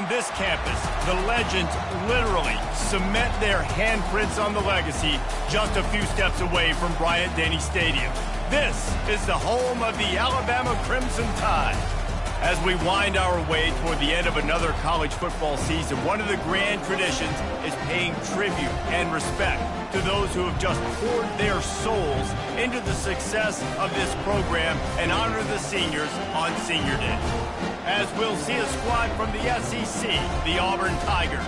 On this campus, the legends literally cement their handprints on the legacy just a few steps away from Bryant-Denny Stadium. This is the home of the Alabama Crimson Tide. As we wind our way toward the end of another college football season, one of the grand traditions is paying tribute and respect to those who have just poured their souls into the success of this program and honor the seniors on Senior Day. As we'll see a squad from the SEC, the Auburn Tigers,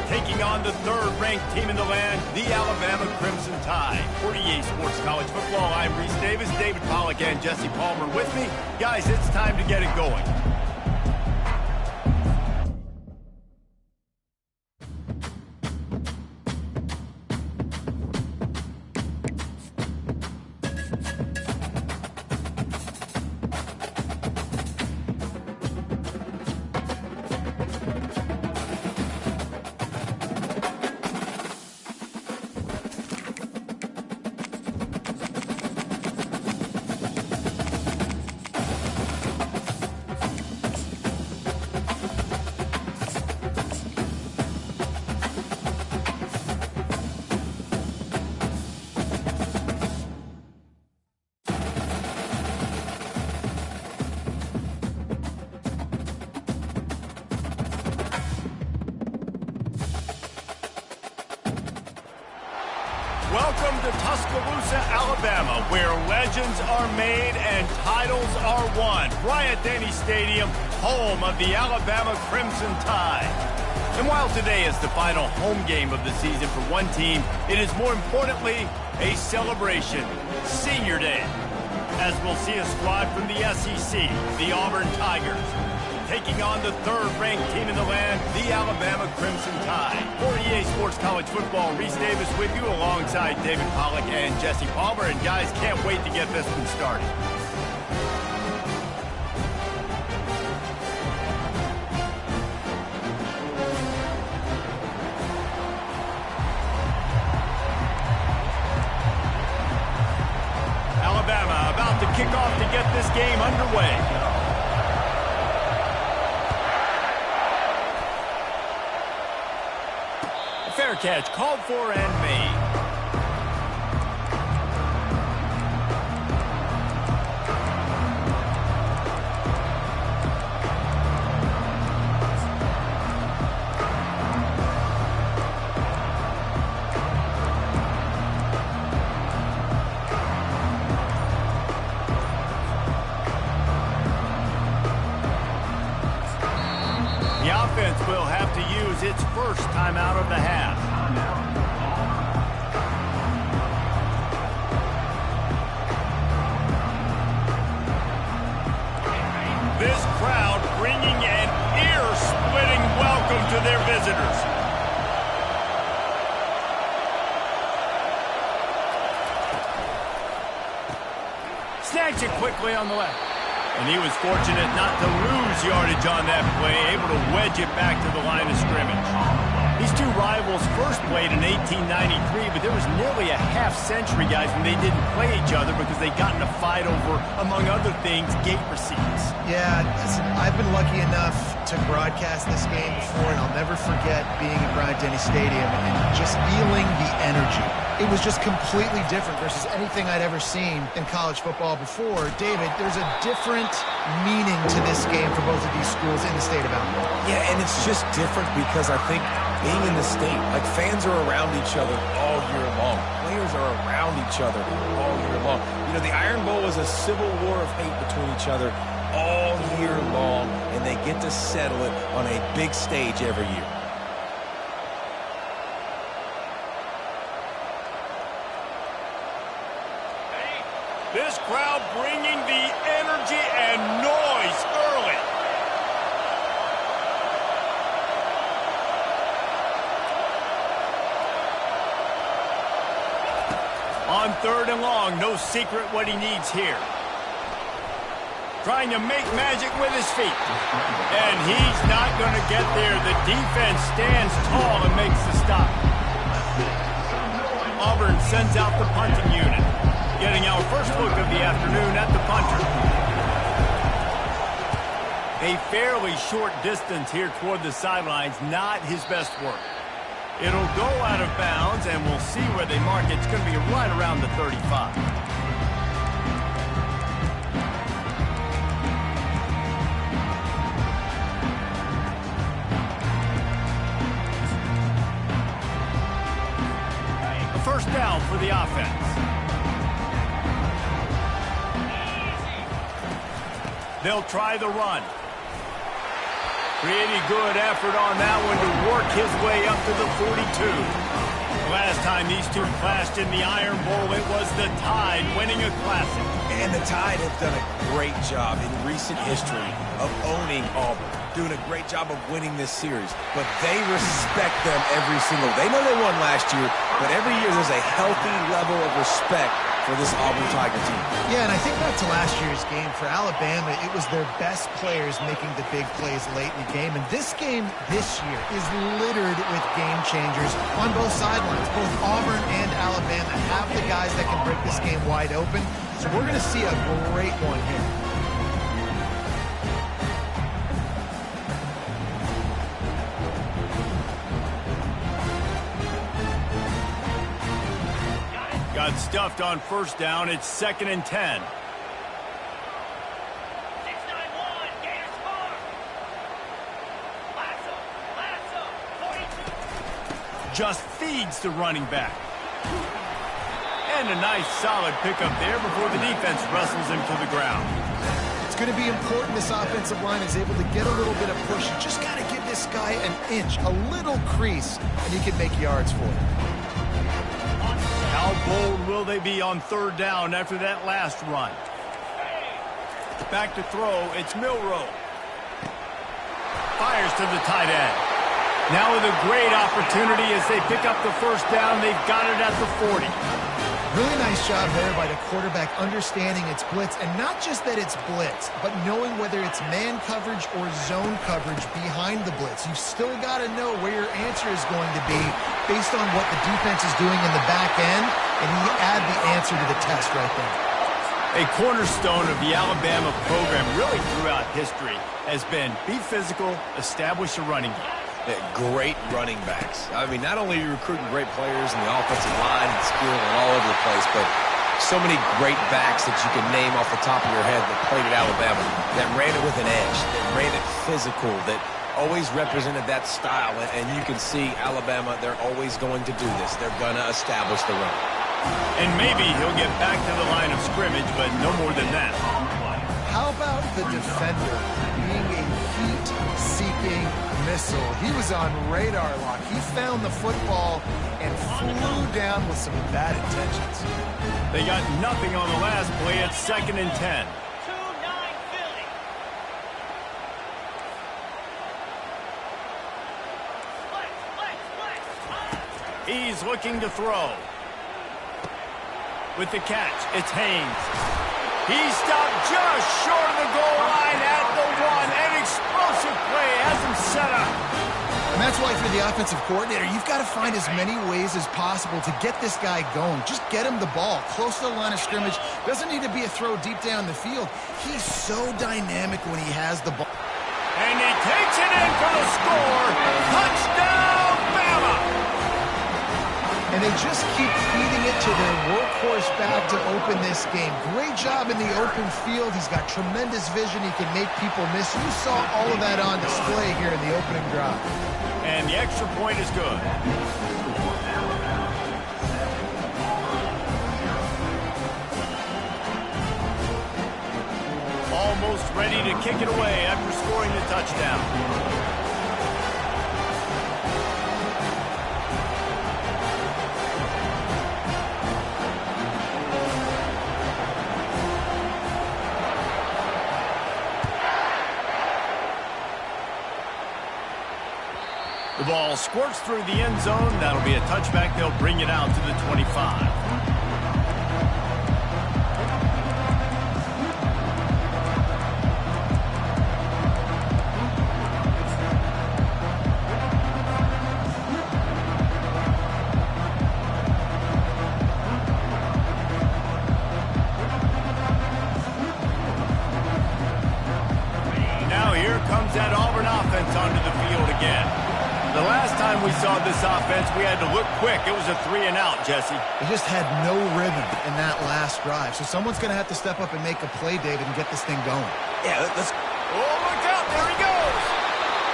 taking on the third-ranked team in the land, the Alabama Crimson Tide. For EA Sports College Football, I'm Reese Davis, David Pollack, and Jesse Palmer with me. Guys, it's time to get it going. Welcome to Tuscaloosa, Alabama, where legends are made and titles are won. Bryant-Denny Stadium, home of the Alabama Crimson Tide. And while today is the final home game of the season for one team, it is more importantly a celebration, Senior Day. As we'll see a squad from the SEC, the Auburn Tigers, taking on the third-ranked team in the land, the Alabama Crimson Tide. For EA Sports College Football, Reese Davis with you alongside David Pollack and Jesse Palmer. And guys, can't wait to get this one started. Alabama about to kick off to get this game underway. Fair catch, called for and made. The offense will have to use its first timeout of the half. This crowd bringing an ear-splitting welcome to their visitors. Snatch it quickly on the left. And he was fortunate not to lose yardage on that play, able to wedge it back to the line of scrimmage. These two rivals first played in 1893, but there was nearly a half-century, guys, when they didn't play each other because they got in a fight over, among other things, gate receipts. Yeah, listen, I've been lucky enough to broadcast this game before, and I'll never forget being at Bryant-Denny Stadium and just feeling the energy. It was just completely different versus anything I'd ever seen in college football before. David, there's a different meaning to this game for both of these schools in the state of Alabama. Yeah, and it's just different because I think being in the state, like fans are around each other all year long. Players are around each other all year long. You know, the Iron Bowl was a civil war of hate between each other all year long, and they get to settle it on a big stage every year. This crowd bringing the energy and noise early. On third and long, no secret what he needs here. Trying to make magic with his feet. And he's not going to get there. The defense stands tall and makes the stop. Auburn sends out the punting unit. Getting our first look of the afternoon at the punter. A fairly short distance here toward the sidelines, not his best work. It'll go out of bounds, and we'll see where they mark it. It's going to be right around the 35. A first down for the offense. They'll try the run. Pretty good effort on that one to work his way up to the 42. Last time these two clashed in the Iron Bowl, it was the Tide winning a Classic. And the Tide have done a great job in recent history of owning Auburn, doing a great job of winning this series. But they respect them every single. They know they won last year, but every year there's a healthy level of respect for this Auburn Tiger team. Yeah, and I think back to last year's game. For Alabama, it was their best players making the big plays late in the game. And this game this year is littered with game changers on both sidelines. Both Auburn and Alabama have the guys that can break this game wide open. So we're going to see a great one here. Got stuffed on first down. It's 2nd and 10. 6-9-1, Gators score. Lasso, 42. Just feeds the running back. And a nice solid pickup there before the defense wrestles him to the ground. It's going to be important this offensive line is able to get a little bit of push. You just got to give this guy an inch, a little crease, and he can make yards for it. How bold will they be on third down after that last run? Back to throw, it's Milroe. Fires to the tight end. Now with a great opportunity as they pick up the first down, they've got it at the 40. Really nice job there by the quarterback understanding it's blitz, and not just that it's blitz, but knowing whether it's man coverage or zone coverage behind the blitz. You've still got to know where your answer is going to be based on what the defense is doing in the back end, and you add the answer to the test right there. A cornerstone of the Alabama program really throughout history has been be physical, establish a running game. Great running backs. I mean, not only are you recruiting great players in the offensive line and skill and all over the place, but so many great backs that you can name off the top of your head that played at Alabama, that ran it with an edge, that ran it physical, that always represented that style. And you can see Alabama, they're always going to do this. They're going to establish the run. And maybe he'll get back to the line of scrimmage, but no more than that. How about the defender being a heat-seeking missile? He was on radar lock. He found the football and flew down with some bad intentions. They got nothing on the last play. It's 2nd and 10. 2-9 Philly. He's looking to throw. With the catch, it's Haynes. He stopped just short of the goal line at the 1. An explosive play has him set up. And that's why for the offensive coordinator, you've got to find as many ways as possible to get this guy going. Just get him the ball close to the line of scrimmage. Doesn't need to be a throw deep down the field. He's so dynamic when he has the ball. And he takes it in for the score. Touchdown, Bama! And they just keep feeding it to their workhorse back to open this game. Great job in the open field. He's got tremendous vision. He can make people miss. You saw all of that on display here in the opening drive. And the extra point is good. Almost ready to kick it away after scoring the touchdown. The ball squirts through the end zone. That'll be a touchback. They'll bring it out to the 25. Now here quick. It was a 3-and-out, Jesse. He just had no rhythm in that last drive. So someone's going to have to step up and make a play, David, and get this thing going. Yeah, let's... Oh, look out. There he goes.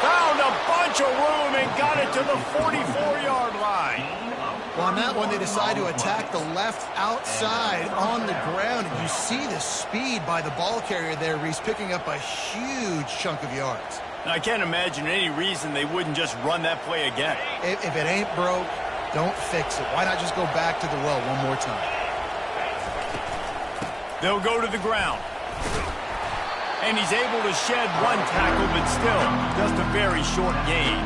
Found a bunch of room and got it to the 44-yard line. Well, on that one, they decide to attack the left outside on the ground. And you see the speed by the ball carrier there, Reese, picking up a huge chunk of yards. Now, I can't imagine any reason they wouldn't just run that play again. If it ain't broke, don't fix it. Why not just go back to the well one more time? They'll go to the ground. And he's able to shed one tackle, but still just a very short gain.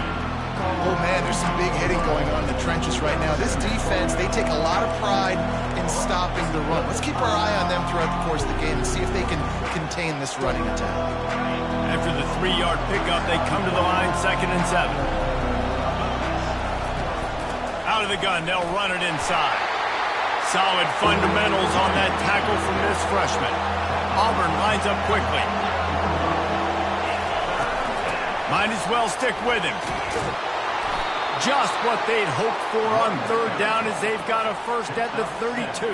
Oh, man, there's some big hitting going on in the trenches right now. This defense, they take a lot of pride in stopping the run. Let's keep our eye on them throughout the course of the game and see if they can contain this running attack. After the 3-yard pickup, they come to the line, 2nd and 7. Out of the gun, they'll run it inside. Solid fundamentals on that tackle from this freshman. Auburn lines up quickly. Might as well stick with him. Just what they'd hoped for on 3rd down as they've got a first at the 32.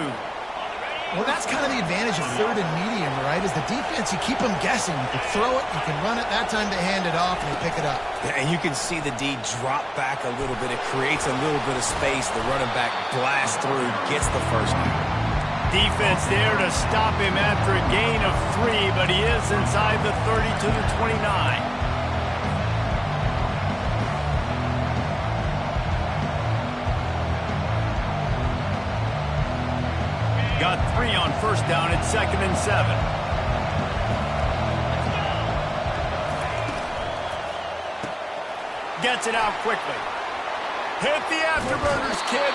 Well, that's kind of the advantage of 3rd and medium, right? Is the defense, you keep them guessing. You can throw it, you can run it. That time they hand it off and they pick it up. Yeah, and you can see the D drop back a little bit. It creates a little bit of space. The running back blasts through, gets the first down. Defense there to stop him after a gain of 3, but he is inside the 30 to the 29. Got 3 on 1st down at 2nd and 7. Gets it out quickly. Hit the afterburners, kid.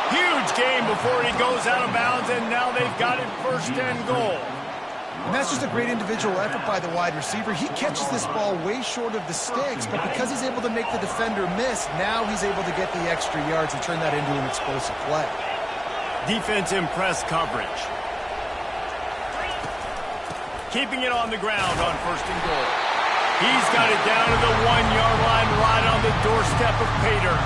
Huge game before he goes out of bounds, and now they've got it 1st and goal. And that's just a great individual effort by the wide receiver. He catches this ball way short of the sticks, but because he's able to make the defender miss, now he's able to get the extra yards and turn that into an explosive play. Defense in press coverage. Keeping it on the ground on 1st and goal. He's got it down to the 1-yard line right on the doorstep of Pater.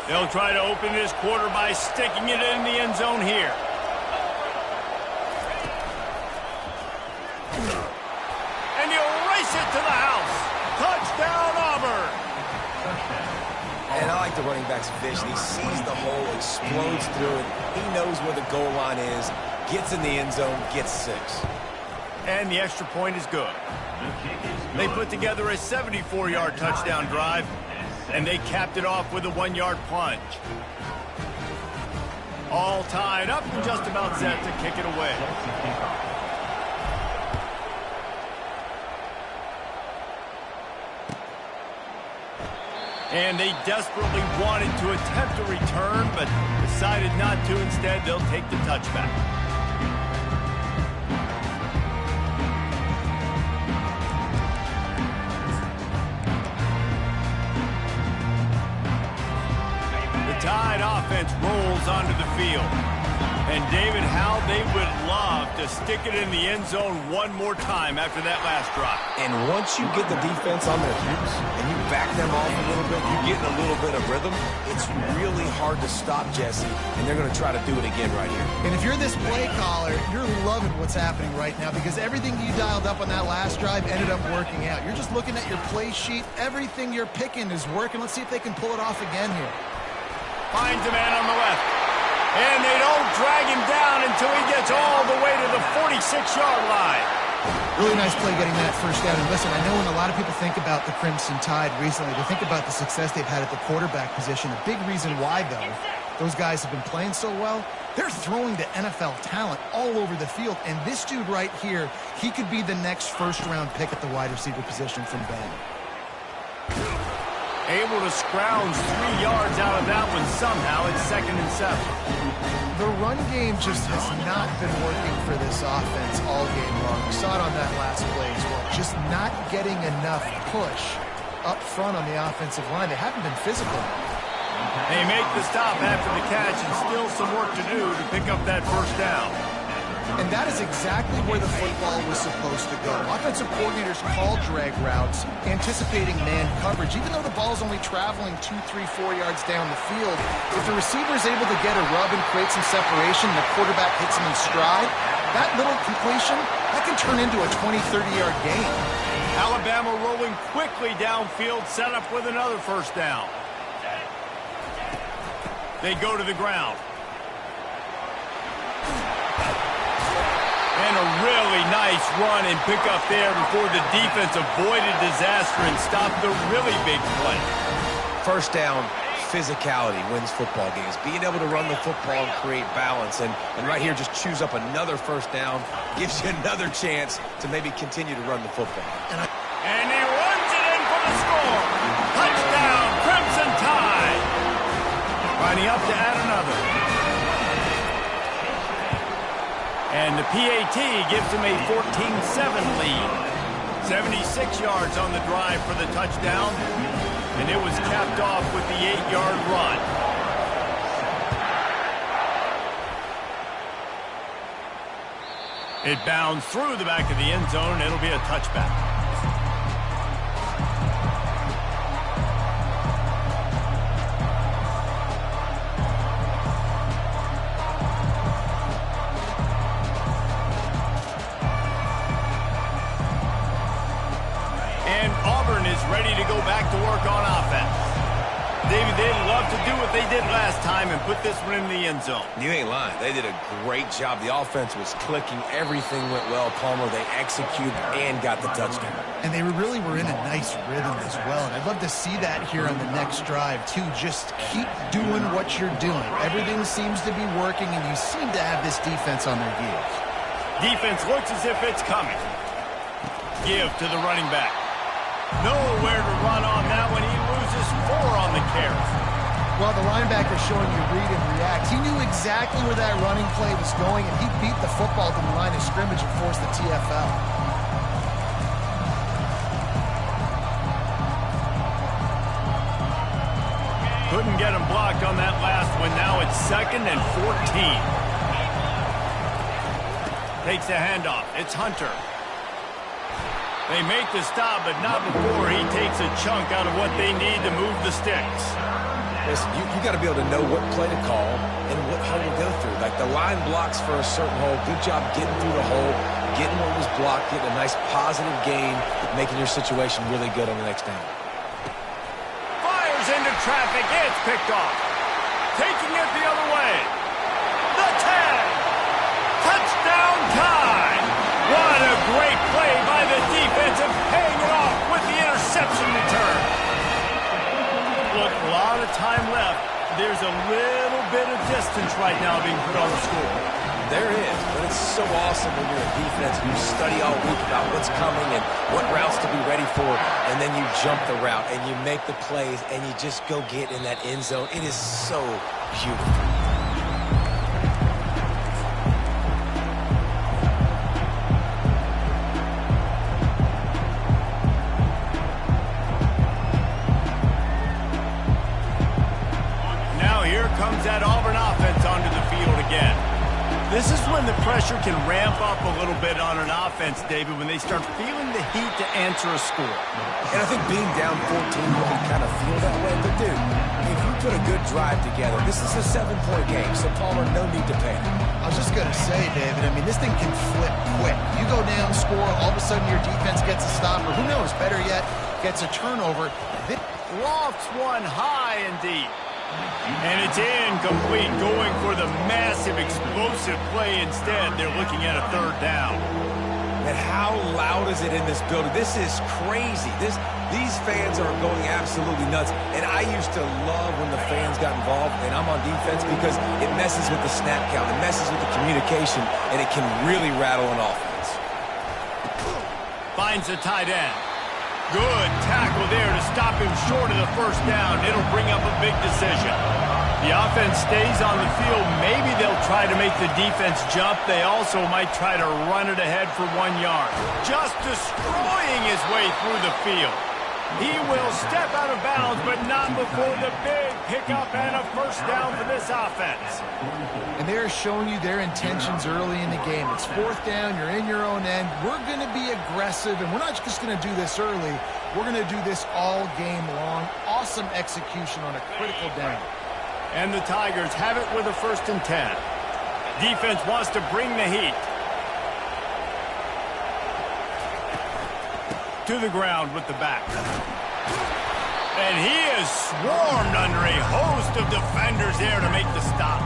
They'll try to open this quarter by sticking it in the end zone here. And he'll race it to the house. Touchdown, Auburn. And I like the running back's vision. He sees the hole, explodes through it. He knows where the goal line is, gets in the end zone, gets 6. And the extra point is good. They put together a 74-yard touchdown drive, and they capped it off with a 1-yard plunge. All tied up and just about set to kick it away. And they desperately wanted to attempt a return, but decided not to. Instead, they'll take the touchback. Tide offense rolls onto the field. And David, how they would love to stick it in the end zone one more time after that last drive. And once you get the defense on their heels and you back them off a little bit, you get in a little bit of rhythm, it's really hard to stop Jesse, and they're going to try to do it again right here. And if you're this play caller, you're loving what's happening right now because everything you dialed up on that last drive ended up working out. You're just looking at your play sheet. Everything you're picking is working. Let's see if they can pull it off again here. Finds a man on the left. And they don't drag him down until he gets all the way to the 46-yard line. Really nice play getting that first down. And listen, I know when a lot of people think about the Crimson Tide recently, they think about the success they've had at the quarterback position. A big reason why, though, those guys have been playing so well, they're throwing to NFL talent all over the field. And this dude right here, he could be the next first-round pick at the wide receiver position from Bama. Able to scrounge 3 yards out of that one somehow. It's 2nd and 7. The run game just has not been working for this offense all game long. We saw it on that last play as well. Just not getting enough push up front on the offensive line. They haven't been physical. They make the stop after the catch and still some work to do to pick up that first down. And that is exactly where the football was supposed to go. Offensive coordinators call drag routes, anticipating man coverage. Even though the ball is only traveling 2, 3, 4 yards down the field, if the receiver is able to get a rub and create some separation, the quarterback hits him in stride, that little completion, that can turn into a 20, 30-yard gain. Alabama rolling quickly downfield, set up with another first down. They go to the ground. And a really nice run and pick up there before the defense avoided disaster and stopped the really big play. First down, physicality wins football games. Being able to run the football and create balance. And right here, just choose up another first down. Gives you another chance to maybe continue to run the football. And he runs it in for the score. Touchdown, Crimson Tide. Lining up to add another. And the PAT gives him a 14-7 lead. 76 yards on the drive for the touchdown. And it was capped off with the 8-yard run. It bounds through the back of the end zone. It'll be a touchback. Ready to go back to work on offense. David, they'd love to do what they did last time and put this one in the end zone. You ain't lying. They did a great job. The offense was clicking. Everything went well, Palmer. They executed and got the touchdown. And they really were in a nice rhythm as well. And I'd love to see that here on the next drive, too. Just keep doing what you're doing. Everything seems to be working, and you seem to have this defense on their heels. Defense looks as if it's coming. Give to the running back. Nowhere to run on that one. He loses 4 on the carry. Well, the linebacker showing you read and react. He knew exactly where that running play was going, and he beat the football to the line of scrimmage and forced the TFL. Couldn't get him blocked on that last one. Now it's 2nd and 14. Takes a handoff. It's Hunter. They make the stop, but not before he takes a chunk out of what they need to move the sticks. Listen, you got to be able to know what play to call and what hole to go through. Like the line blocks for a certain hole. Good job getting through the hole, getting what was blocked, getting a nice positive gain, making your situation really good on the next down. Fires into traffic. It's picked off. Taking it the other way. The 10. Touchdown Tide. What a great play by the defense and paying it off with the interception return. Look, a lot of time left. There's a little bit of distance right now being put on the score. There is, but it's so awesome when you're a defense and you study all week about what's coming and what routes to be ready for, and then you jump the route and you make the plays and you just go get in that end zone. It is so beautiful. That Auburn offense onto the field again. This is when the pressure can ramp up a little bit on an offense, David, when they start feeling the heat to answer a score. And I think being down 14, you can kind of feel that way. But, dude, if you put a good drive together, this is a 7-point game, so Palmer, no need to panic. I was just going to say, David, I mean, this thing can flip quick. You go down, score, all of a sudden your defense gets a stop, or who knows, better yet, gets a turnover. Lofts one high and deep. And it's incomplete, going for the massive, explosive play instead. They're looking at a 3rd down. And how loud is it in this building? This is crazy. These fans are going absolutely nuts. And I used to love when the fans got involved, and I'm on defense, because it messes with the snap count. It messes with the communication, and it can really rattle an offense. Finds the tight end. Good tackle there to stop him short of the first down. It'll bring up a big decision. The offense stays on the field. Maybe they'll try to make the defense jump. They also might try to run it ahead for 1 yard. Just destroying his way through the field. He will step out of bounds, but not before the big pickup and a first down for this offense. And they're showing you their intentions early in the game. It's 4th down, you're in your own end. We're going to be aggressive, and we're not just going to do this early. We're going to do this all game long. Awesome execution on a critical down. And the Tigers have it with a 1st and 10. Defense wants to bring the heat. To the ground with the back. And he is swarmed under a host of defenders there to make the stop.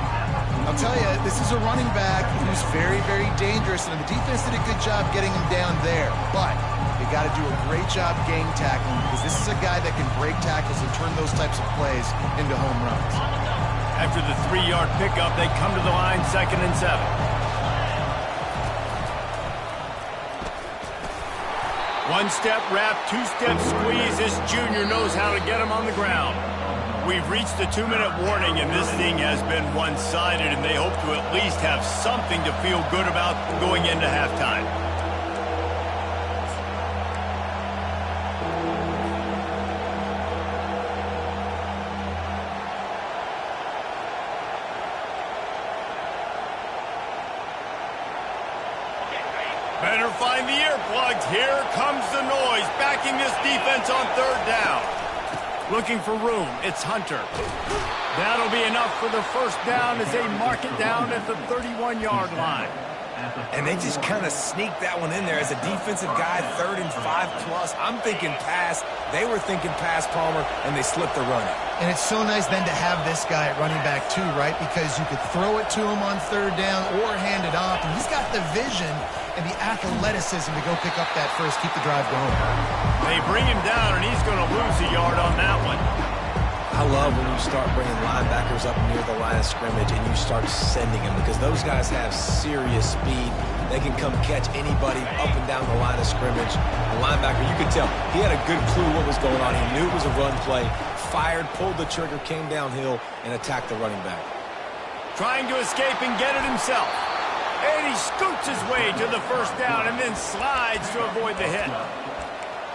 I'll tell you, this is a running back who's very, very dangerous, and the defense did a good job getting him down there. But you got to do a great job game tackling, because this is a guy that can break tackles and turn those types of plays into home runs. After the 3-yard pickup, they come to the line, 2nd and 7. One-step wrap, 2-step squeeze. This junior knows how to get him on the ground. We've reached the 2-minute warning, and this thing has been one-sided, and they hope to at least have something to feel good about going into halftime. Better find the earplugs. Here comes the noise, backing this defense on 3rd down. Looking for room, it's Hunter. That'll be enough for the first down as they mark it down at the 31-yard line. And they just kind of sneaked that one in there as a defensive guy, 3rd and 5+. I'm thinking pass. They were thinking pass, Palmer, and they slipped the run. And it's so nice then to have this guy at running back too, right? Because you could throw it to him on 3rd down or hand it off. And he's got the vision and the athleticism to go pick up that first, keep the drive going. They bring him down, and he's going to lose a yard on that one. I love when you start bringing linebackers up near the line of scrimmage and you start sending them, because those guys have serious speed. They can come catch anybody up and down the line of scrimmage. The linebacker, you could tell, he had a good clue what was going on. He knew it was a run play, fired, pulled the trigger, came downhill, and attacked the running back. Trying to escape and get it himself. And he scoots his way to the first down and then slides to avoid the hit.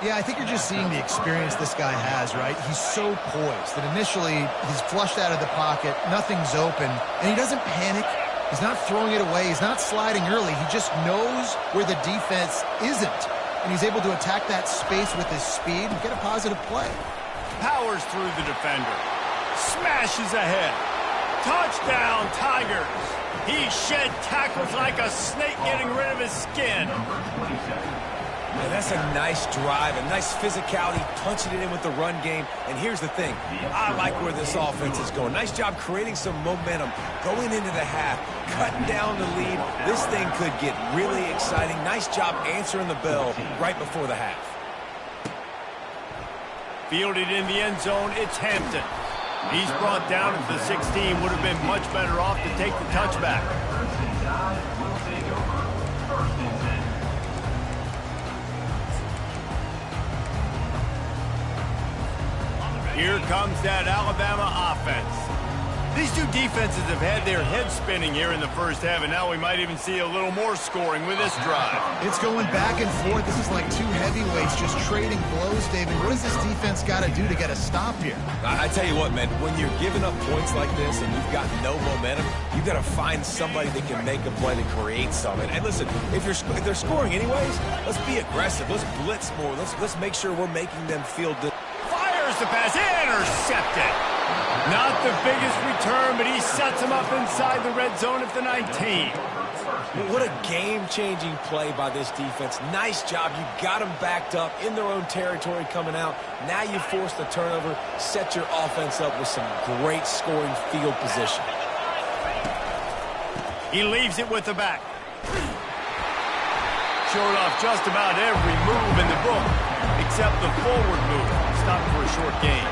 Yeah, I think you're just seeing the experience this guy has, right? He's so poised that initially he's flushed out of the pocket, nothing's open, and he doesn't panic. He's not throwing it away. He's not sliding early. He just knows where the defense isn't, and he's able to attack that space with his speed and get a positive play. Powers through the defender. Smashes ahead. Touchdown, Tigers. He shed tackles like a snake getting rid of his skin. And that's a nice drive, a nice physicality, punching it in with the run game. And here's the thing, I like where this offense is going. Nice job creating some momentum, going into the half, cutting down the lead. This thing could get really exciting. Nice job answering the bell right before the half. Fielded in the end zone, it's Hampton. He's brought down at the 16, would have been much better off to take the touchback. Here comes that Alabama offense. These two defenses have had their heads spinning here in the first half, and now we might even see a little more scoring with this drive. It's going back and forth. This is like two heavyweights just trading blows, David. What does this defense got to do to get a stop here? I tell you what, man, when you're giving up points like this and you've got no momentum, you've got to find somebody that can make a play to create something. And listen, if they're scoring anyways, let's be aggressive. Let's blitz more. Let's make sure we're making them feel good. Fires the pass, intercepted. Not the biggest return, but he sets him up inside the red zone at the 19. What a game-changing play by this defense. Nice job. You got them backed up in their own territory coming out. Now you force the turnover, set your offense up with some great scoring field position. He leaves it with the back. Showed off just about every move in the book, except the forward move. Stopped for a short gain.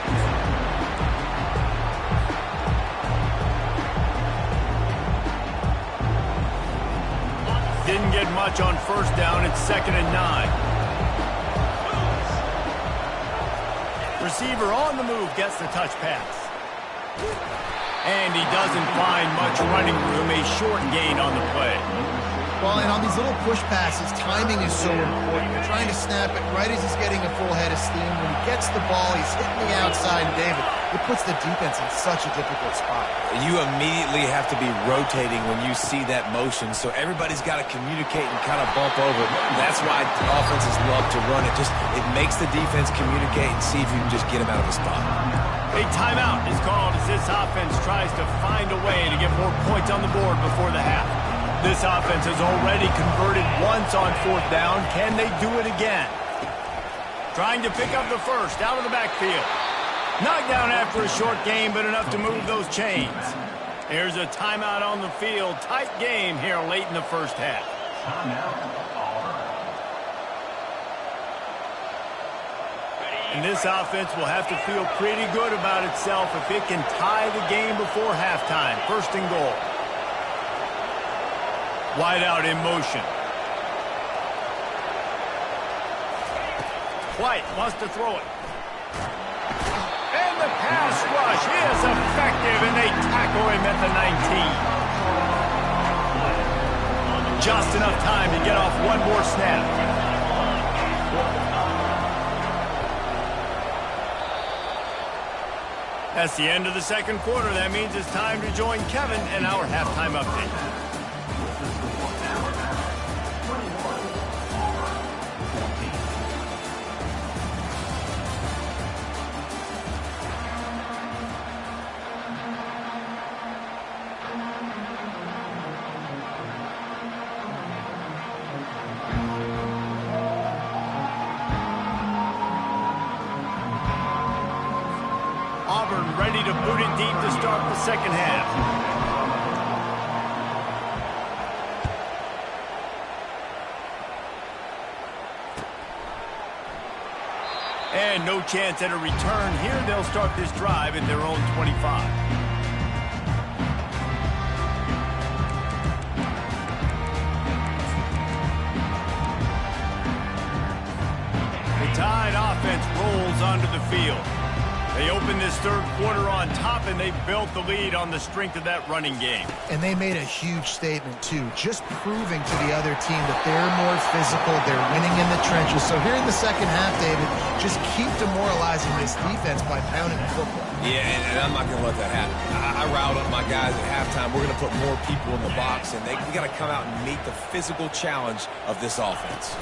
Didn't get much on first down. It's 2nd and 9. Receiver on the move gets the touch pass. And he doesn't find much running room, a short gain on the play. Well, and on these little push passes, timing is so important. You're trying to snap it right as he's getting a full head of steam. When he gets the ball, he's hitting the outside, David. It puts the defense in such a difficult spot. You immediately have to be rotating when you see that motion, so everybody's got to communicate and kind of bump over. That's why offenses love to run it. It makes the defense communicate and see if you can just get him out of a spot. A timeout is called as this offense tries to find a way to get more points on the board before the half. This offense has already converted once on fourth down. Can they do it again? Trying to pick up the first out of the backfield. Knocked down after a short game, but enough to move those chains. Here's a timeout on the field. Tight game here late in the first half. And this offense will have to feel pretty good about itself if it can tie the game before halftime. First and goal. Wide out in motion. White wants to throw it. And the pass rush is effective, and they tackle him at the 19. Just enough time to get off one more snap. That's the end of the second quarter. That means it's time to join Kevin and our halftime update. Ready to boot it deep to start the second half. And no chance at a return here. They'll start this drive at their own 25. The Tide offense rolls onto the field. They opened this third quarter on top, and they built the lead on the strength of that running game. And they made a huge statement, too, just proving to the other team that they're more physical, they're winning in the trenches. So here in the second half, David, just keep demoralizing this defense by pounding the football. Yeah, and I'm not going to let that happen. I riled up my guys at halftime. We're going to put more people in the box, and we got to come out and meet the physical challenge of this offense.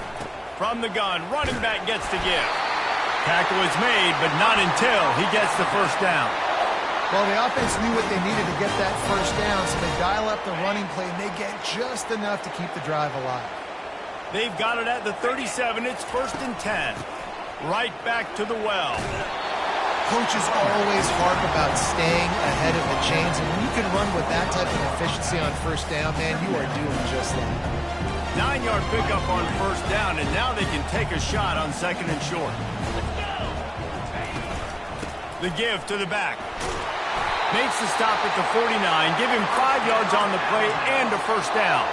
From the gun, running back gets to give. Tackle is made, but not until he gets the first down. Well, the offense knew what they needed to get that first down, so they dial up the running play, and they get just enough to keep the drive alive. They've got it at the 37. It's 1st and 10. Right back to the well. Coaches always harp about staying ahead of the chains, and when you can run with that type of efficiency on first down, man, you are doing just that. 9-yard pickup on first down, and now they can take a shot on second and short. The give to the back. Makes the stop at the 49. Give him 5 yards on the play and a first down.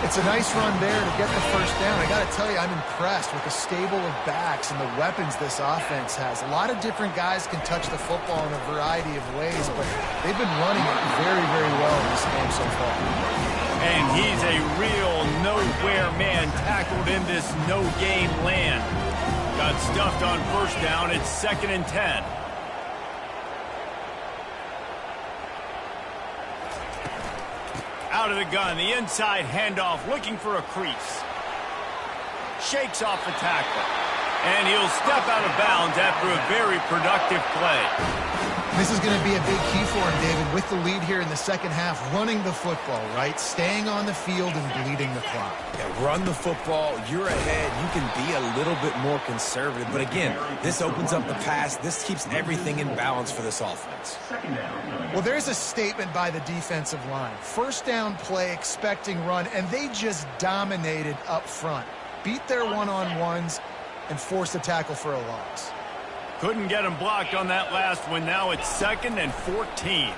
It's a nice run there to get the first down. I got to tell you, I'm impressed with the stable of backs and the weapons this offense has. A lot of different guys can touch the football in a variety of ways, but they've been running it very, very well in this game so far. And he's a real nowhere man tackled in this no-game land. Got stuffed on first down. It's 2nd and 10. Out of the gun, the inside handoff, looking for a crease. Shakes off the tackle. And he'll step out of bounds after a very productive play. This is going to be a big key for him, David, with the lead here in the second half, running the football, right? Staying on the field and bleeding the clock. Yeah, run the football. You're ahead. You can be a little bit more conservative. But again, this opens up the pass. This keeps everything in balance for this offense. Well, there's a statement by the defensive line. First down play, expecting run, and they just dominated up front. Beat their one-on-ones and forced a tackle for a loss. Couldn't get him blocked on that last one. Now it's 2nd and 14.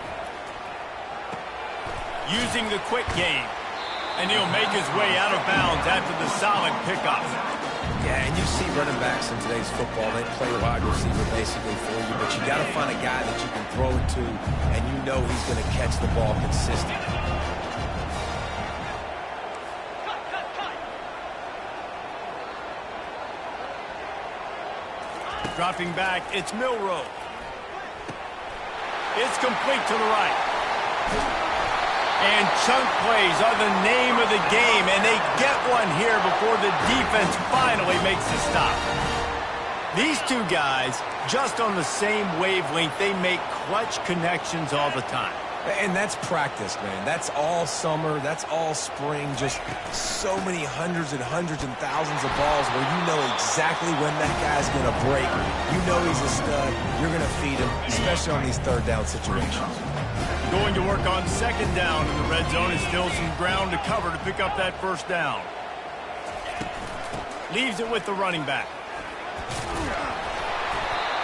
Using the quick game. And he'll make his way out of bounds after the solid pickup. Yeah, and you see running backs in today's football, they play wide receiver basically for you, but you got to find a guy that you can throw it to, and you know he's going to catch the ball consistently. Dropping back, it's Milrow. It's complete to the right. And chunk plays are the name of the game, and they get one here before the defense finally makes the stop. These two guys, just on the same wavelength, they make clutch connections all the time. And that's practice, man. That's all summer. That's all spring. Just so many hundreds and thousands of balls where you know exactly when that guy's going to break. You know he's a stud. You're going to feed him, especially on these third down situations. Going to work on second down in the red zone. Is still some ground to cover to pick up that first down. Leaves it with the running back.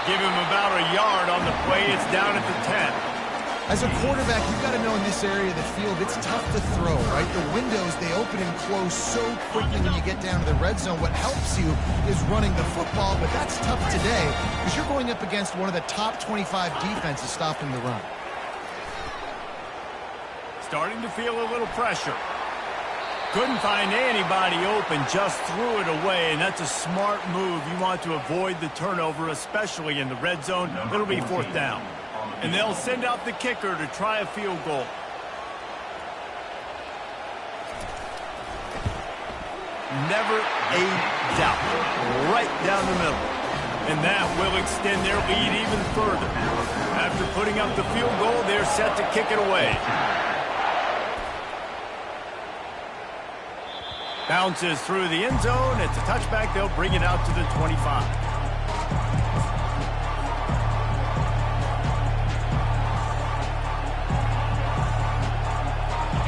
Give him about a yard on the play. It's down at the 10. As a quarterback, you've got to know in this area of the field, it's tough to throw, right? The windows, they open and close so quickly when you get down to the red zone. What helps you is running the football, but that's tough today because you're going up against one of the top 25 defenses stopping the run. Starting to feel a little pressure. Couldn't find anybody open, just threw it away, and that's a smart move. You want to avoid the turnover, especially in the red zone. It'll be fourth down. And they'll send out the kicker to try a field goal. Never a doubt. Right down the middle. And that will extend their lead even further. After putting up the field goal, they're set to kick it away. Bounces through the end zone. It's a touchback. They'll bring it out to the 25.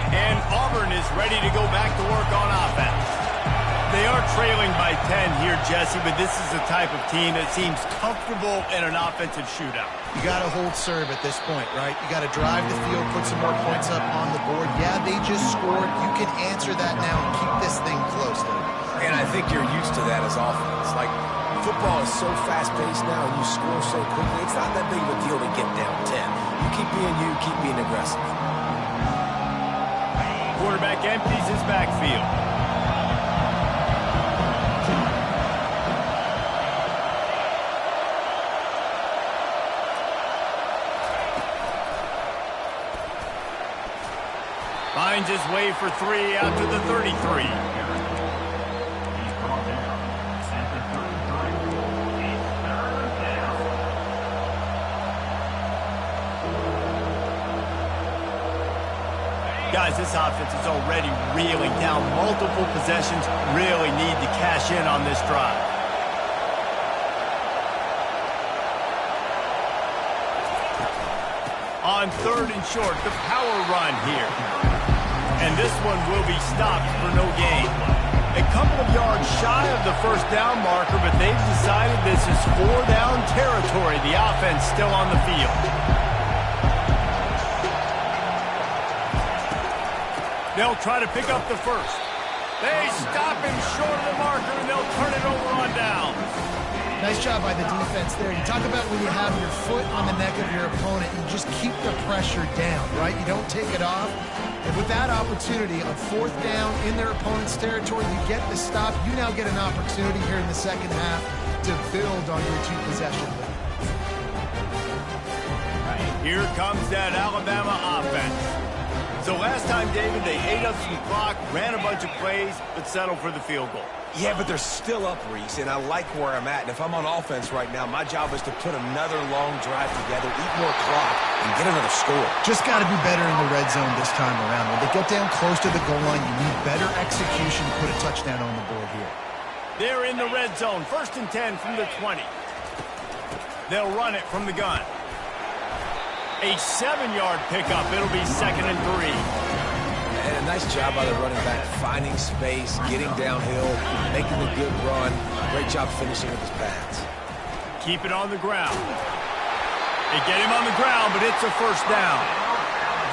And Auburn is ready to go back to work on offense. They are trailing by 10 here, Jesse, but this is the type of team that seems comfortable in an offensive shootout. You got to hold serve at this point, right? You got to drive the field, put some more points up on the board. Yeah, they just scored. You can answer that now and keep this thing close, though. And I think you're used to that as offense. Like, football is so fast-paced now and you score so quickly, it's not that big of a deal to get down 10. You keep being you, keep being aggressive. Quarterback empties his backfield. Finds his way for 3 out to the 33. Guys, this offense is already reeling down multiple possessions. Really need to cash in on this drive. On third and short, the power run here. And this one will be stopped for no gain. A couple of yards shy of the first down marker, but they've decided this is 4-down territory. The offense still on the field. They'll try to pick up the first. They stop him short of the marker, and they'll turn it over on down. Nice job by the defense there. You talk about when you have your foot on the neck of your opponent, you just keep the pressure down, right? You don't take it off. And with that opportunity on fourth down in their opponent's territory, you get the stop. You now get an opportunity here in the second half to build on your two-possession lead. Here comes that Alabama offense. So last time, David, they ate up some clock, ran a bunch of plays, but settled for the field goal. Yeah, but they're still up, Reese, and I like where I'm at. And if I'm on offense right now, my job is to put another long drive together, eat more clock, and get another score. Just got to be better in the red zone this time around. When they get down close to the goal line, you need better execution to put a touchdown on the board here. They're in the red zone, 1st and 10 from the 20. They'll run it from the gun. A 7-yard pickup. It'll be 2nd and 3. And a nice job by the running back, finding space, getting downhill, making a good run. Great job finishing with his pads. Keep it on the ground. They get him on the ground, but it's a first down.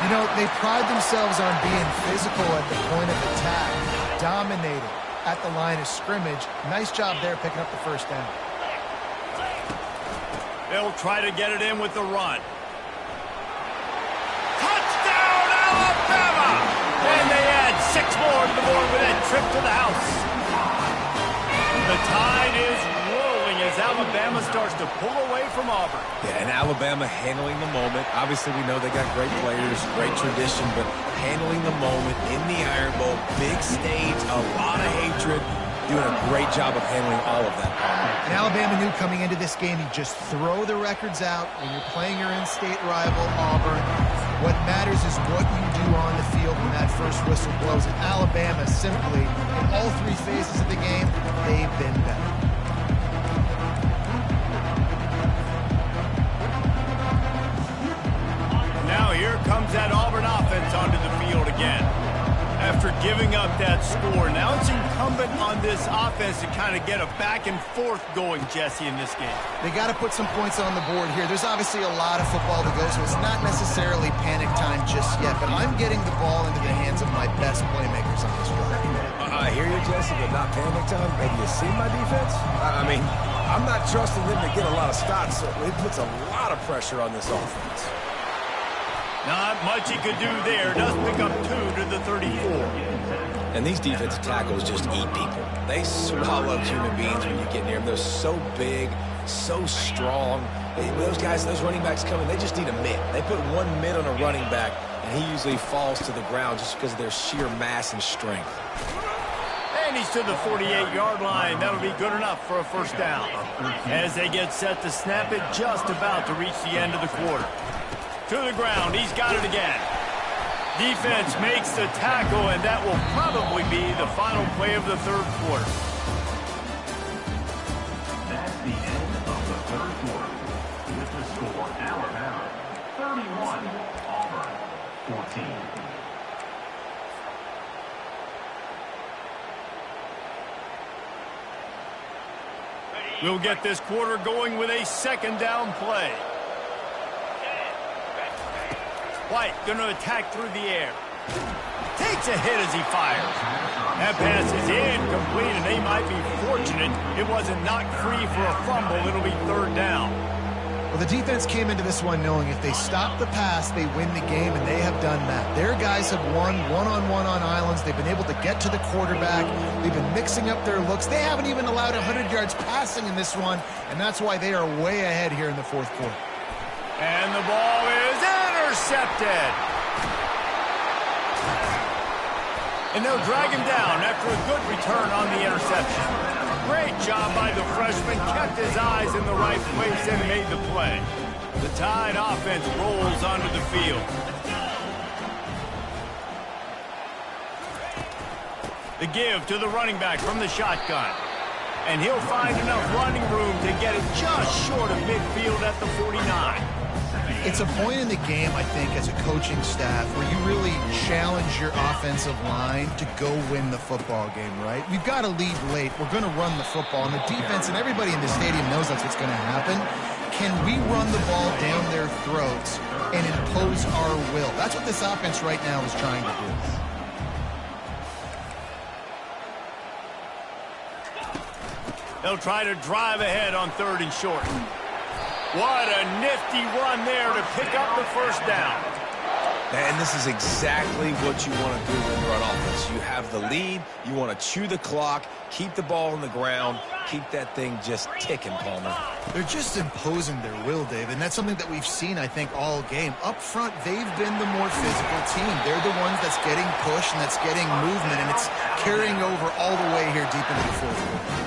You know, they pride themselves on being physical at the point of attack, dominating. at the line of scrimmage. Nice job there picking up the first down. They'll try to get it in with the run. Touchdown, Alabama! And they add 6 more to the board with that trip to the house. The tide is rolling as Alabama starts to pull away from Auburn. Yeah, and Alabama handling the moment. Obviously, we know they got great players, great tradition, but handling the moment in the Iron Bowl, big stage, a lot of hatred, doing a great job of handling all of that. And Alabama knew coming into this game, you just throw the records out when you're playing your in-state rival, Auburn. What matters is what you do on the field when that first whistle blows. And Alabama simply, in all 3 phases of the game, they've been better. Now here comes that Auburn offense onto the field again. After giving up that score, now it's incumbent on this offense to kind of get a back and forth going, Jesse, in this game. They got to put some points on the board here. There's obviously a lot of football to go, so it's not necessarily panic time just yet, but I'm getting the ball into the hands of my best playmakers on this drive. I hear you, Jesse, but not panic time. Have you seen my defense? I mean, I'm not trusting them to get a lot of stops, so it puts a lot of pressure on this offense. Not much he could do there. Does pick up 2 to the 34. And these defensive tackles just eat people. They swallow human beings when you get near them. They're so big, so strong. Those guys, those running backs come in, they just need a mid. They put 1 mid on a running back, and he usually falls to the ground just because of their sheer mass and strength. And he's to the 48-yard line. That'll be good enough for a first down. As they get set to snap it, just about to reach the end of the quarter. To the ground, he's got it again. Defense makes the tackle, and that will probably be the final play of the third quarter. That's the end of the third quarter. With the score, Alabama 31, Auburn 14. We'll get this quarter going with a second down play. White going to attack through the air. Takes a hit as he fires. That pass is incomplete, and they might be fortunate it wasn't knocked free for a fumble. It'll be third down. Well, the defense came into this one knowing if they stop the pass, they win the game, and they have done that. Their guys have won one-on-one on islands. They've been able to get to the quarterback. They've been mixing up their looks. They haven't even allowed 100 yards passing in this one, and that's why they are way ahead here in the fourth quarter. And the ball is intercepted. And they'll drag him down after a good return on the interception. Great job by the freshman. Kept his eyes in the right place and made the play. The Tide offense rolls onto the field. The give to the running back from the shotgun. And he'll find enough running room to get it just short of midfield at the 49. It's a point in the game, I think, as a coaching staff where you really challenge your offensive line to go win the football game, right? We've got to lead late. We're going to run the football. And the defense and everybody in the stadium knows that's what's going to happen. Can we run the ball down their throats and impose our will? That's what this offense right now is trying to do. They'll try to drive ahead on third and short. What a nifty run there to pick up the first down. And this is exactly what you want to do when you're on offense. You have the lead. You want to chew the clock, keep the ball on the ground, keep that thing just ticking, Palmer. They're just imposing their will, Dave, and that's something that we've seen, I think, all game. Up front, they've been the more physical team. They're the ones that's getting pushed and that's getting movement, and it's carrying over all the way here deep into the fourth quarter.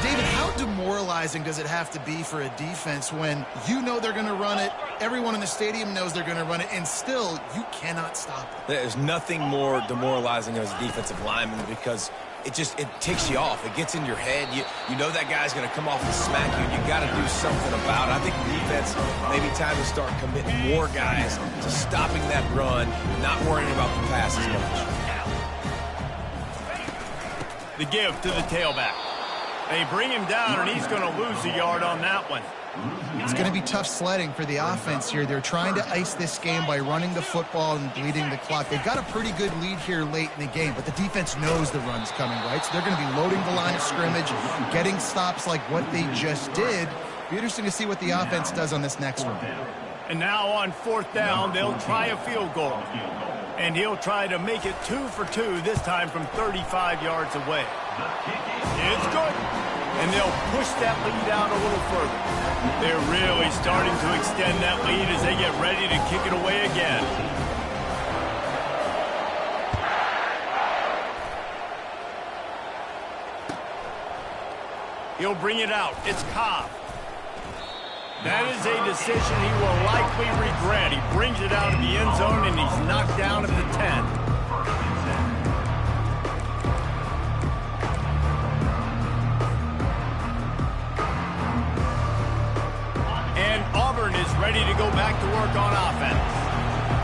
David, how demoralizing does it have to be for a defense when you know they're going to run it, everyone in the stadium knows they're going to run it, and still you cannot stop it? There's nothing more demoralizing as a defensive lineman because it ticks you off. It gets in your head. You know that guy's going to come off and smack you, and you got to do something about it. I think defense, maybe time to start committing more guys to stopping that run, not worrying about the pass as much. The give to the tailback. They bring him down, and he's going to lose a yard on that one. It's going to be tough sledding for the offense here. They're trying to ice this game by running the football and bleeding the clock. They've got a pretty good lead here late in the game, but the defense knows the run's coming, right? So they're going to be loading the line of scrimmage, getting stops like what they just did. Be interesting to see what the offense does on this next one. And now on 4th down, they'll try a field goal. And he'll try to make it 2 for 2, this time from 35 yards away. It's good. And they'll push that lead out a little further. They're really starting to extend that lead as they get ready to kick it away again. He'll bring it out. It's Cobb. That is a decision he will likely regret. He brings it out of the end zone, and he's knocked down at the 10. Is ready to go back to work on offense.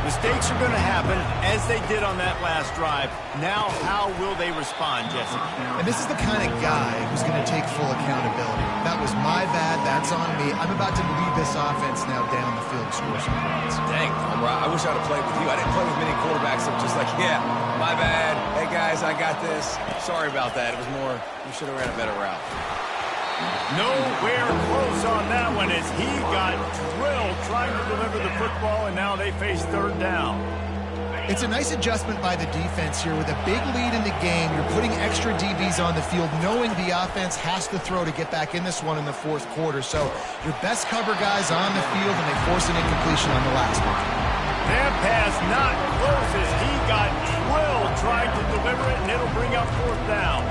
Mistakes are going to happen, as they did on that last drive. Now, how will they respond, Jesse? And this is the kind of guy who's going to take full accountability. That was my bad. That's on me. I'm about to lead this offense now down the field and score some points. Dang, I wish I'd have played with you. I didn't play with many quarterbacks that were just like, yeah, my bad. Hey, guys, I got this. Sorry about that. It was more, you should have ran a better route. Nowhere close on that one as he got drilled trying to deliver the football, and now they face 3rd down. It's a nice adjustment by the defense here. With a big lead in the game, you're putting extra DBs on the field, knowing the offense has to throw to get back in this one in the 4th quarter. So your best cover guys on the field, and they force an incompletion on the last one. That pass not close as he got drilled trying to deliver it, and it'll bring up 4th down.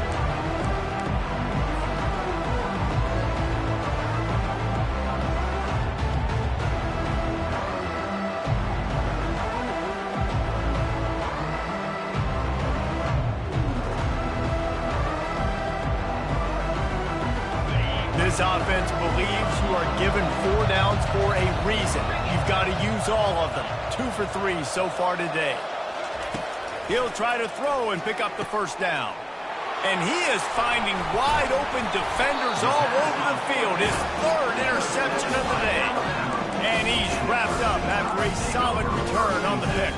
This offense believes you are given 4 downs for a reason. You've got to use all of them. 2 for 3 so far today. He'll try to throw and pick up the 1st down. And he is finding wide open defenders all over the field. His 3rd interception of the day. And he's wrapped up after a solid return on the pick.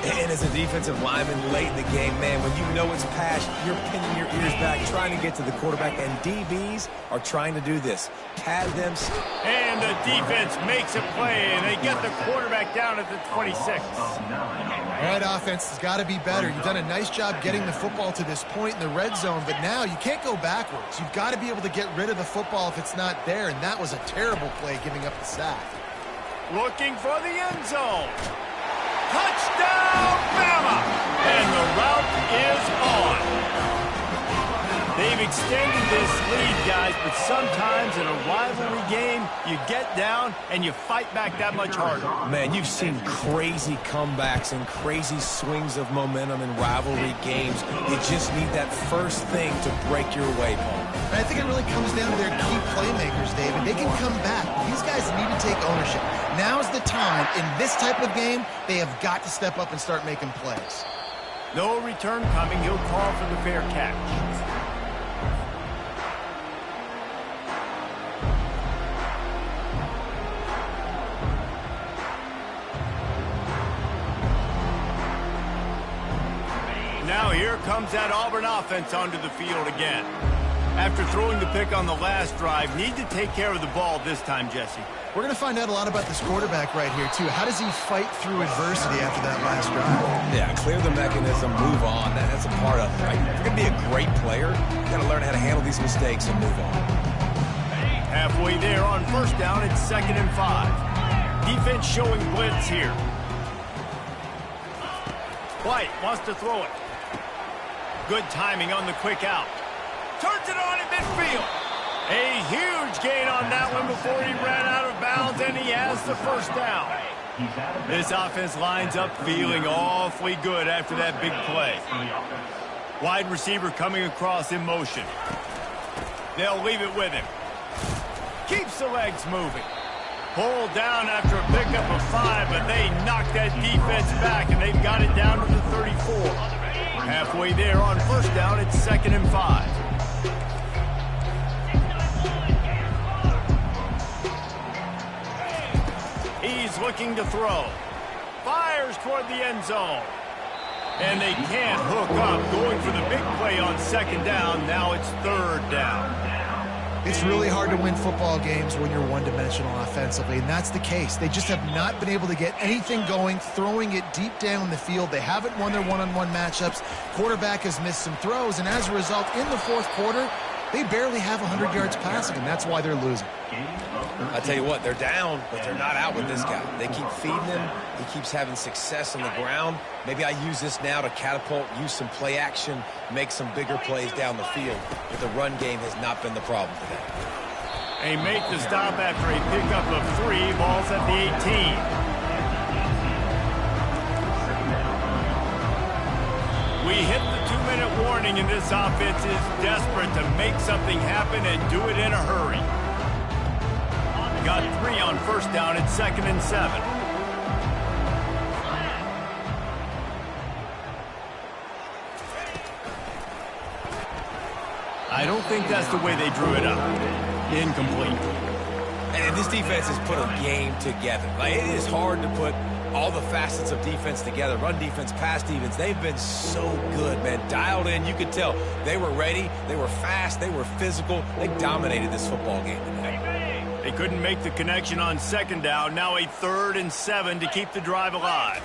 And as a defensive lineman late in the game, man, when you know it's passed, you're pinning your ears back, trying to get to the quarterback, and DBs are trying to do this. Pad them. And the defense makes a play, and they get the quarterback down at the 26. All right, offense has got to be better. You've done a nice job getting the football to this point in the red zone, but now you can't go backwards. You've got to be able to get rid of the football if it's not there, and that was a terrible play giving up the sack. Looking for the end zone. Touchdown, Bama! And the route is on. They've extended this lead, guys, but sometimes in a rivalry game, you get down and you fight back that much harder. Man, you've seen crazy comebacks and crazy swings of momentum in rivalry games. You just need that first thing to break your way, Paul. And I think it really comes down to their key playmakers, David. They can come back. These guys need to take ownership. Now's the time. In this type of game, they have got to step up and start making plays. No return coming. He'll call for the fair catch. Now here comes that Auburn offense onto the field again. After throwing the pick on the last drive, need to take care of the ball this time, Jesse. We're going to find out a lot about this quarterback right here, too. How does he fight through adversity after that last drive? Yeah, clear the mechanism, move on. That's a part of it, right? If you're going to be a great player, you got to learn how to handle these mistakes and move on. Halfway there on 1st down, it's 2nd and 5. Defense showing blitz here. White wants to throw it. Good timing on the quick out. Turns it on in midfield. A huge gain on that one before he ran out of bounds, and he has the 1st down. This offense lines up feeling awfully good after that big play. Wide receiver coming across in motion. They'll leave it with him. Keeps the legs moving. Pulled down after a pickup of 5, but they knock that defense back, and they've got it down to the 34. Halfway there on 1st down, it's 2nd and 5. He's looking to throw. Fires toward the end zone. And they can't hook up, going for the big play on second down. Now it's third down. It's really hard to win football games when you're one-dimensional offensively, and that's the case. They just have not been able to get anything going, throwing it deep down the field. They haven't won their one-on-one matchups. Quarterback has missed some throws, and as a result, in the fourth quarter, they barely have 100 yards passing, and that's why they're losing. I tell you what, they're down, but they're not out with this guy. They keep feeding him. He keeps having success on the ground. Maybe I use this now to catapult, use some play action, make some bigger plays down the field. But the run game has not been the problem today. They make the stop after a pickup of 3. Ball's at the 18. We hit the 2-minute warning, and this offense is desperate to make something happen and do it in a hurry. Got 3 on first down. It's 2nd and 7. I don't think that's the way they drew it up. Incomplete. And this defense has put a game together. Like, it is hard to put all the facets of defense together. Run defense, pass defense. They've been so good, man. Dialed in. You could tell they were ready. They were fast. They were physical. They dominated this football game today. They couldn't make the connection on second down. Now a 3rd and 7 to keep the drive alive.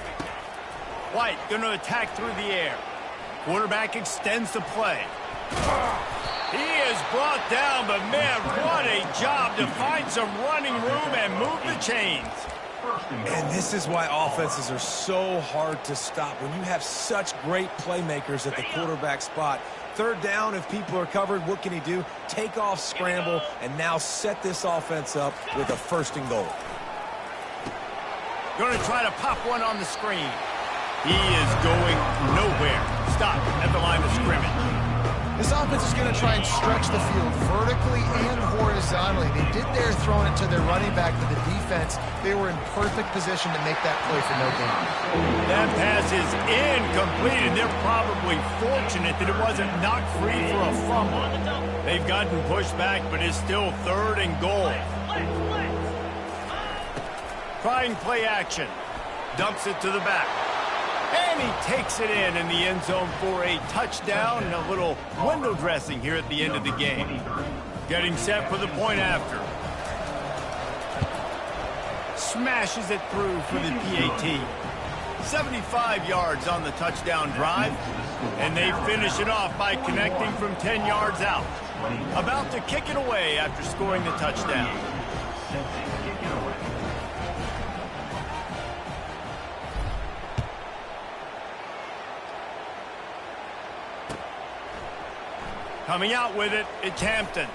White going to attack through the air. Quarterback extends the play. He is brought down, but man, what a job to find some running room and move the chains. And this is why offenses are so hard to stop. When you have such great playmakers at the quarterback spot, third down, if people are covered, what can he do? Take off, scramble, and now set this offense up with a 1st and goal. Going to try to pop one on the screen. He is going nowhere. Stop at the line of scrimmage. This offense is going to try and stretch the field vertically and horizontally. They did their throwing it to their running back, but the defense, they were in perfect position to make that play for no gain. That pass is incomplete, and they're probably fortunate that it wasn't knocked free for a fumble. They've gotten pushed back, but it's still 3rd and goal. Trying play action. Dumps it to the back. And he takes it in the end zone for a touchdown and a little window dressing here at the end of the game. Getting set for the point after. Smashes it through for the PAT. 75 yards on the touchdown drive. And they finish it off by connecting from 10 yards out. About to kick it away after scoring the touchdown. Coming out with it, it's Hampton.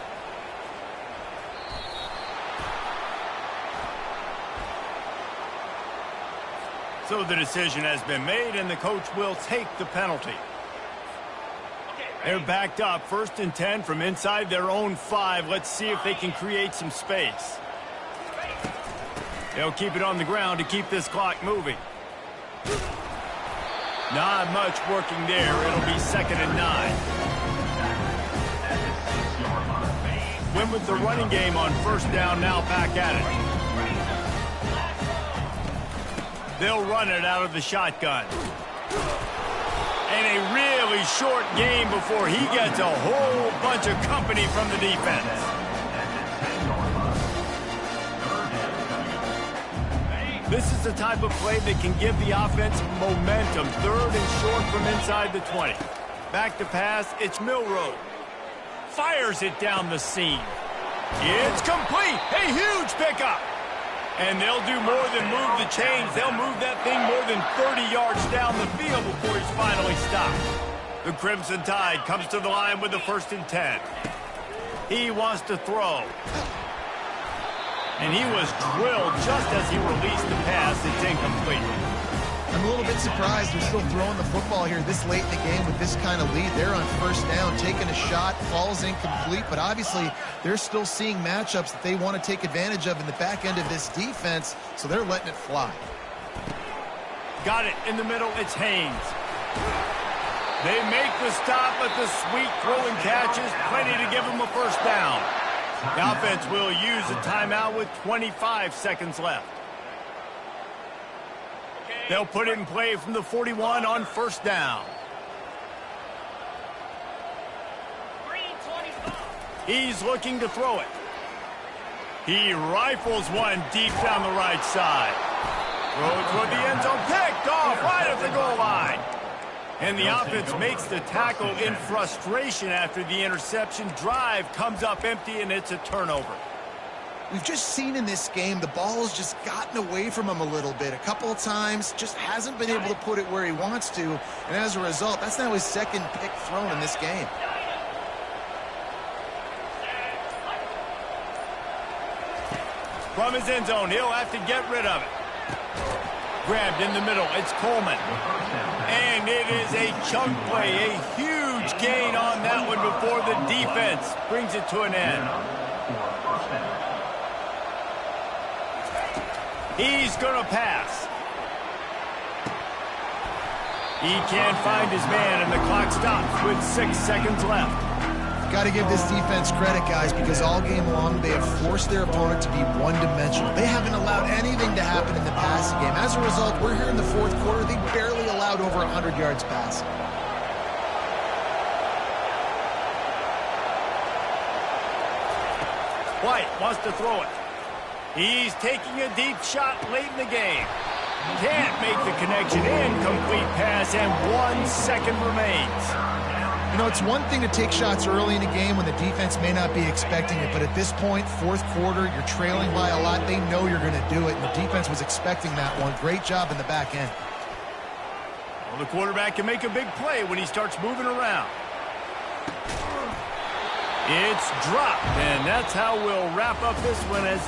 So the decision has been made, and the coach will take the penalty. They're backed up, 1st and 10 from inside their own 5. Let's see if they can create some space. They'll keep it on the ground to keep this clock moving. Not much working there. It'll be 2nd and 9. Win with the running game on first down, now back at it. They'll run it out of the shotgun. And a really short game before he gets a whole bunch of company from the defense. This is the type of play that can give the offense momentum. 3rd and short from inside the 20. Back to pass, it's Milroe. Fires it down the seam. It's complete. A huge pickup. And they'll do more than move the chains. They'll move that thing more than 30 yards down the field before he's finally stopped. The Crimson Tide comes to the line with the 1st and 10. He wants to throw. And he was drilled just as he released the pass. It's incomplete. I'm a little bit surprised they're still throwing the football here this late in the game with this kind of lead. They're on first down, taking a shot, falls incomplete, but obviously they're still seeing matchups that they want to take advantage of in the back end of this defense, so they're letting it fly. Got it in the middle, it's Haynes. They make the stop, but the sweet throwing catch is plenty to give them a first down. The offense will use a timeout with 25 seconds left. They'll put it in play from the 41 on first down. 3:25. He's looking to throw it. He rifles one deep down the right side. Throws toward the end zone, picked off right at the goal line. And the offense makes the tackle in frustration after the interception. Drive comes up empty, and it's a turnover. We've just seen in this game the ball has just gotten away from him a little bit. A couple of times, just hasn't been able to put it where he wants to. And as a result, that's now his second pick thrown in this game. From his end zone, he'll have to get rid of it. Grabbed in the middle, it's Coleman. And it is a chunk play, a huge gain on that one before the defense brings it to an end. He's going to pass. He can't find his man, and the clock stops with 6 seconds left. Got to give this defense credit, guys, because all game long they have forced their opponent to be one-dimensional. They haven't allowed anything to happen in the passing game. As a result, we're here in the fourth quarter. They barely allowed over 100 yards passing. White wants to throw it. He's taking a deep shot late in the game. Can't make the connection. Incomplete pass, and 1 second remains. You know, it's one thing to take shots early in a game when the defense may not be expecting it, but at this point, fourth quarter, you're trailing by a lot. They know you're going to do it, and the defense was expecting that one. Great job in the back end. Well, the quarterback can make a big play when he starts moving around. It's dropped, and that's how we'll wrap up this one as